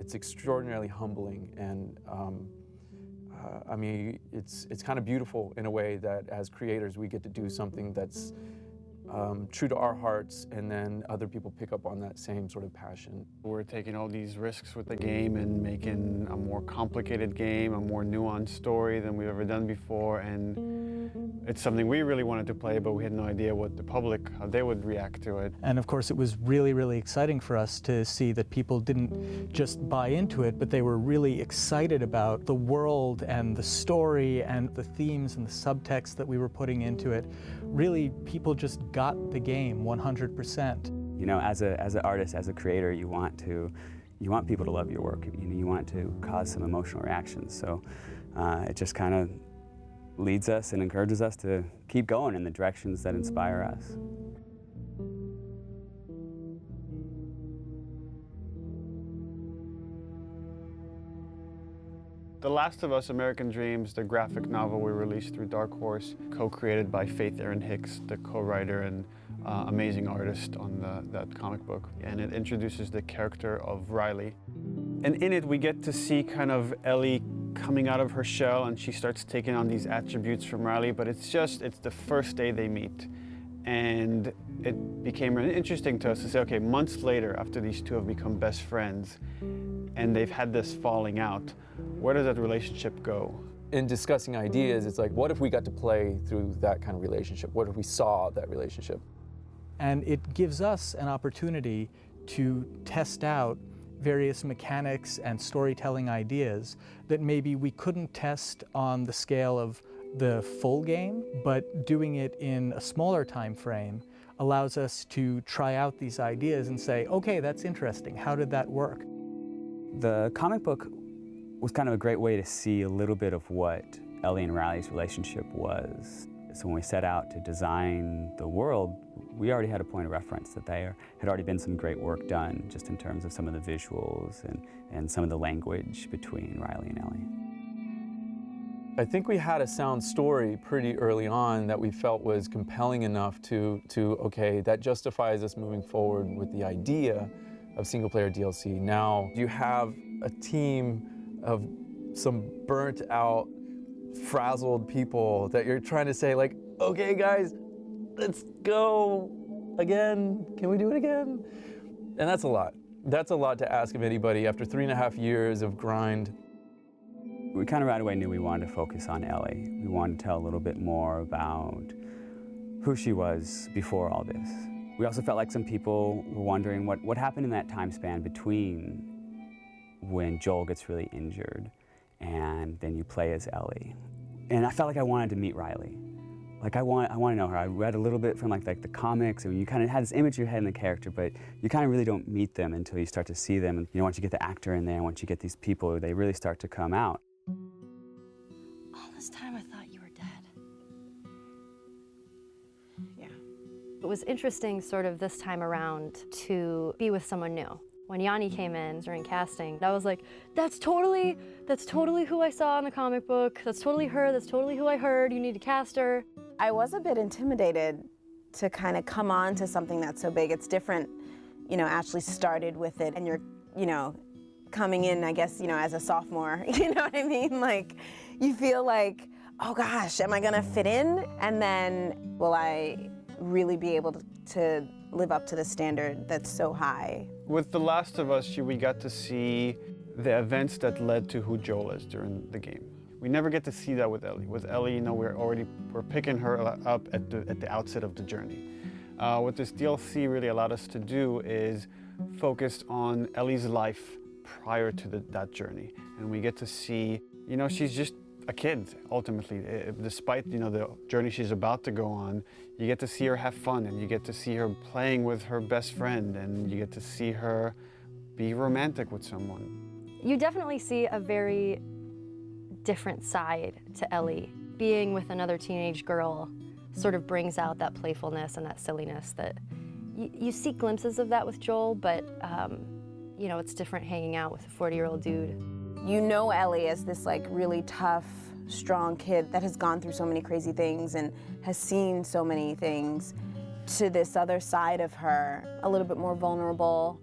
it's extraordinarily humbling, and I mean, it's kind of beautiful in a way that as creators we get to do something that's true to our hearts, and then other people pick up on that same sort of passion. We're taking all these risks with the game and making a more complicated game, a more nuanced story than we've ever done before, and it's something we really wanted to play, but we had no idea what the public, how they would react to it. And of course it was really, really exciting for us to see that people didn't just buy into it, but they were really excited about the world and the story and the themes and the subtext that we were putting into it. Really, people just got the game 100%. You know, as an artist, as a creator, you want people to love your work. You want to cause some emotional reactions. So it just kind of leads us and encourages us to keep going in the directions that inspire us. The Last of Us: American Dreams, the graphic novel we released through Dark Horse, co-created by Faith Erin Hicks, the co-writer and amazing artist on that comic book. And it introduces the character of Riley. And in it we get to see kind of Ellie coming out of her shell, and she starts taking on these attributes from Riley, but it's the first day they meet. And it became interesting to us to say, okay, months later, after these two have become best friends, and they've had this falling out, where does that relationship go? In discussing ideas, it's like, what if we got to play through that kind of relationship? What if we saw that relationship? And it gives us an opportunity to test out various mechanics and storytelling ideas that maybe we couldn't test on the scale of the full game, but doing it in a smaller time frame allows us to try out these ideas and say, okay, that's interesting. How did that work? The comic book was kind of a great way to see a little bit of what Ellie and Riley's relationship was. So when we set out to design the world, we already had a point of reference that there had already been some great work done just in terms of some of the visuals and some of the language between Riley and Ellie. I think we had a sound story pretty early on that we felt was compelling enough to okay, that justifies us moving forward with the idea of single-player DLC. Now you have a team of some burnt-out, frazzled people that you're trying to say, like, okay, guys, let's go again. Can we do it again? And that's a lot. That's a lot to ask of anybody after 3.5 years of grind. We kind of right away knew we wanted to focus on Ellie. We wanted to tell a little bit more about who she was before all this. We also felt like some people were wondering what happened in that time span between when Joel gets really injured and then you play as Ellie. And I felt like I wanted to meet Riley. Like I want to know her. I read a little bit from like the comics, and you kind of had this image in your head in the character, but you kind of really don't meet them until you start to see them. And you know, once you get the actor in there, once you get these people, they really start to come out. All this time I thought you were dead. Yeah. It was interesting sort of this time around to be with someone new. When Yaani came in during casting, I was like, that's totally who I saw in the comic book. That's totally her, that's totally who I heard. You need to cast her. I was a bit intimidated to kind of come on to something that's so big. It's different, you know, Ashley started with it and you're, you know, coming in, I guess, you know, as a sophomore, you know what I mean? Like, you feel like, oh gosh, am I gonna fit in? And then, will I really be able to live up to the standard that's so high? With The Last of Us, we got to see the events that led to who Joel is during the game. We never get to see that with Ellie. With Ellie, you know, we're picking her up at the outset of the journey. What this DLC really allowed us to do is focus on Ellie's life prior to that journey. And we get to see, you know, she's just a kid, ultimately. Despite, you know, the journey she's about to go on, you get to see her have fun, and you get to see her playing with her best friend, and you get to see her be romantic with someone. You definitely see a very different side to Ellie. Being with another teenage girl sort of brings out that playfulness and that silliness that you see glimpses of that with Joel, but you know, it's different hanging out with a 40-year-old dude. You know Ellie as this like really tough, strong kid that has gone through so many crazy things and has seen so many things, to this other side of her, a little bit more vulnerable,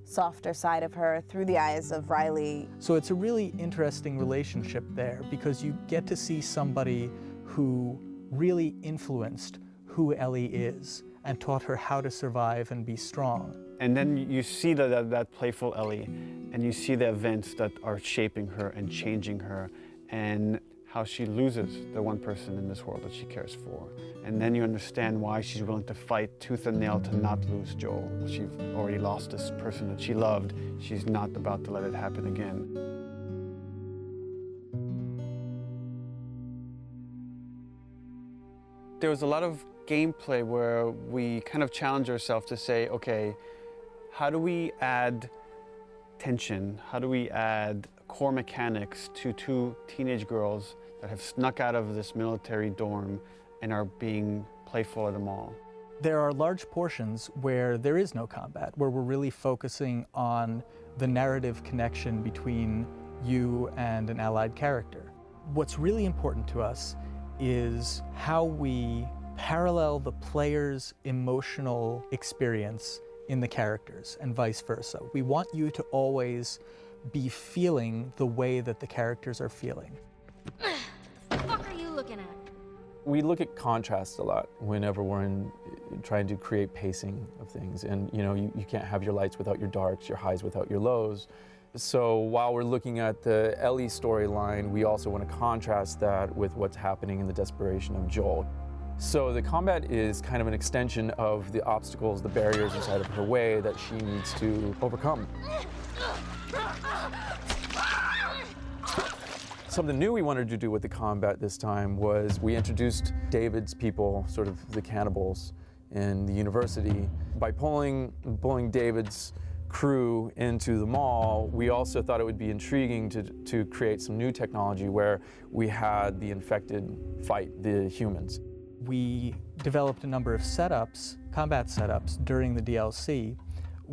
softer side of her through the eyes of Riley. So it's a really interesting relationship there because you get to see somebody who really influenced who Ellie is and taught her how to survive and be strong. And then you see that playful Ellie, and you see the events that are shaping her and changing her, and how she loses the one person in this world that she cares for. And then you understand why she's willing to fight tooth and nail to not lose Joel. She's already lost this person that she loved. She's not about to let it happen again. There was a lot of gameplay where we kind of challenge ourselves to say, okay, how do we add tension? How do we add core mechanics to two teenage girls that have snuck out of this military dorm and are being playful at a mall? There are large portions where there is no combat, where we're really focusing on the narrative connection between you and an allied character. What's really important to us is how we parallel the player's emotional experience in the characters and vice versa. We want you to always be feeling the way that the characters are feeling. What the fuck are you looking at? We look at contrast a lot whenever we're trying to create pacing of things. And you can't have your lights without your darks, your highs without your lows. So while we're looking at the Ellie storyline, we also want to contrast that with what's happening in the desperation of Joel. So the combat is kind of an extension of the obstacles, the barriers inside of her way that she needs to overcome. Something new we wanted to do with the combat this time was we introduced David's people, sort of the cannibals in the university. By pulling David's crew into the mall, we also thought it would be intriguing to create some new technology where we had the infected fight the humans. We developed a number of setups, combat setups, during the DLC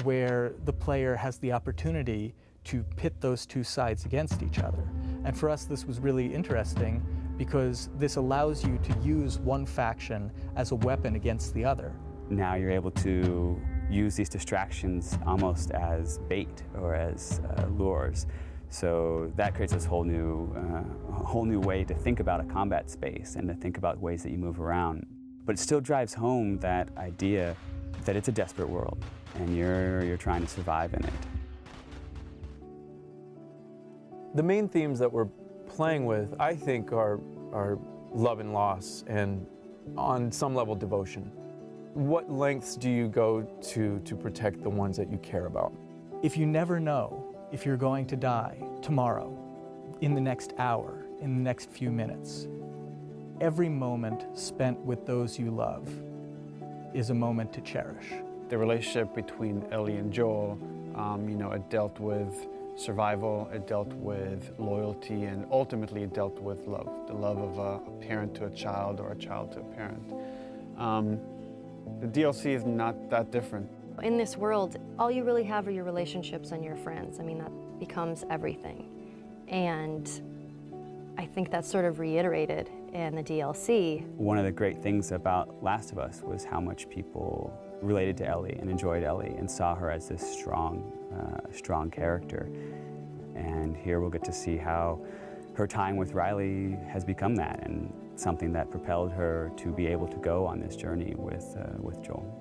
where the player has the opportunity to pit those two sides against each other. And for us, this was really interesting because this allows you to use one faction as a weapon against the other. Now you're able to use these distractions almost as bait or as lures. So that creates this whole new way to think about a combat space and to think about ways that you move around. But it still drives home that idea that it's a desperate world and you're trying to survive in it. The main themes that we're playing with, I think, are love and loss and, on some level, devotion. What lengths do you go to protect the ones that you care about? If you never know if you're going to die tomorrow, in the next hour, in the next few minutes, every moment spent with those you love is a moment to cherish. The relationship between Ellie and Joel, it dealt with survival, it dealt with loyalty, and ultimately it dealt with love, the love of a parent to a child or a child to a parent. The DLC is not that different. In this world, all you really have are your relationships and your friends. I mean, that becomes everything. And I think that's sort of reiterated in the DLC. One of the great things about Last of Us was how much people related to Ellie and enjoyed Ellie and saw her as this strong character. And here we'll get to see how her time with Riley has become that and something that propelled her to be able to go on this journey with Joel.